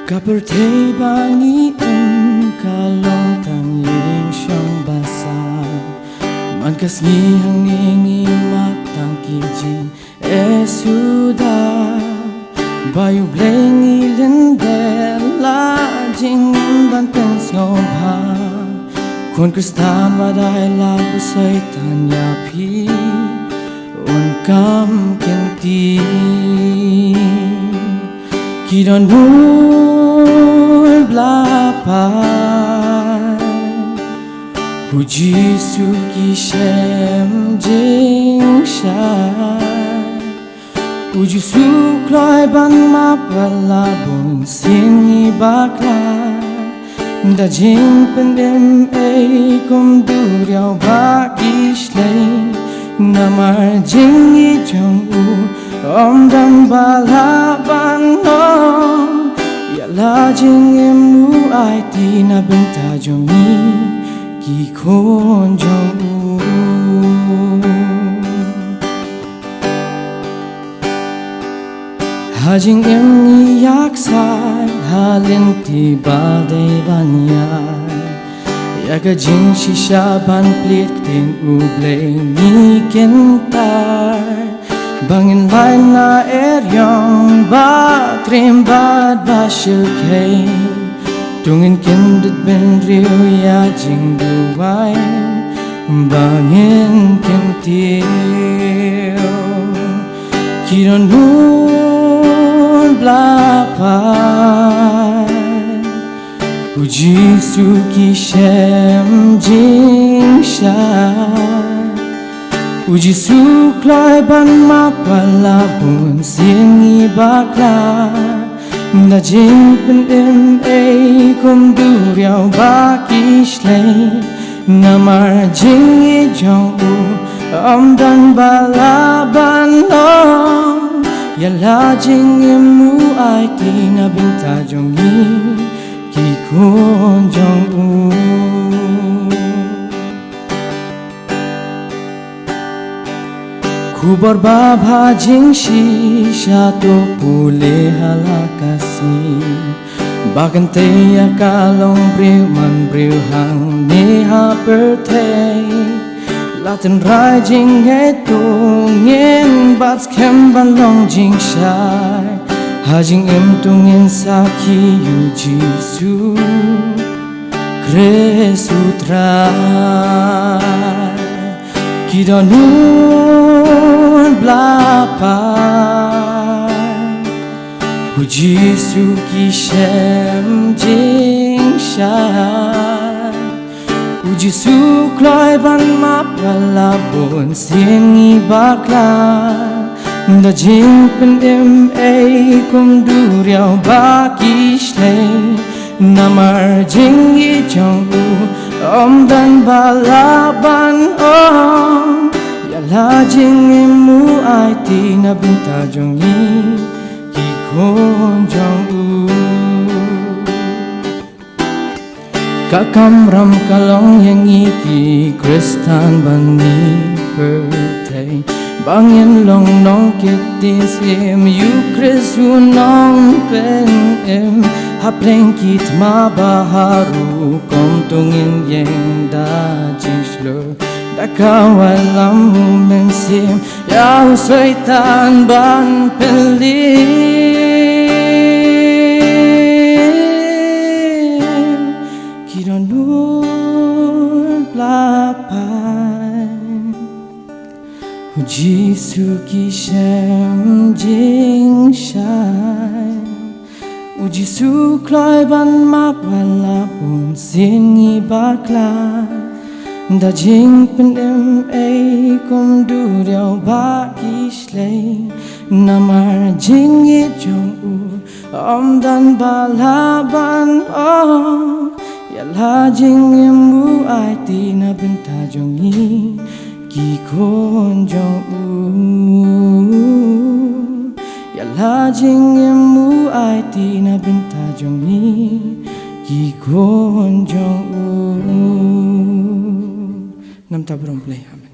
Kapur thay bangi kalong tang yeng siyang basa Mankas ngihang ningi matang kijing suda Bayu blengi lindela jing bantens ngobha Kun kristan wadai lagu saitan yapi Unkam kenti Kidon blapai Puji suki shem jing shai Puji sukloi ban mapala bun singi bakla Da jing pendem kum duriau baki shlei Namar jing i jong u om dam balaban om La jing emu ai ti na benta jong ni ki kon jong u Ha jing em ni yak sai halin ti ba de banya Ya ka jing shisha ban plit ting u ble ni kentar Bangin lai na yong ba trim bad ba shil kay Tungin kindit ben riu ya jing duwai Bangin kintiyo Kiron nun blapai Uji suki shem jing shai Uji suklai ban mapala bun singi bakla Da jing pendem kum duriau baki shlei Namar jing i jong u om dan balaban om Yala jing emu ai ti na binta jong ni ki kon jong u Kubor babha jing shisha to pule halakasni Bagan teya kalong briu man briu hang neha pertei Latin rai jing tungin bats kem balong jing shai Ha jing em tungin saki yu jisu kre sutrai Kidon blapai Puji suki shem jing shai Puji sukloi ban mapala bun singi bakla Da jing pendem kum duriau baki shlei Namar jing i jong u om dan balaban om La jing emu ai ti na binta jong ni ki kon jong u Kakam ram kalong yang i ki kristan bani pertei Bangin long nong kit tin sim yu krisu nong pen em Hapleng kit ma baharu kom tungin yang da jishlo Dakawalam mensim Yau saitan ban pelim Kidon nur blapai Uji suki shem jing shai Uji sukloi ban mapala pun singi bakla Da jing pendem kum duriau baki shlei Namar jing i jong u om dan balaban om Yala jing emu ai ti na binta jong ni ki kon jong u Yala jing emu ai ti na binta jong ni ki kon jong u Nam ta play.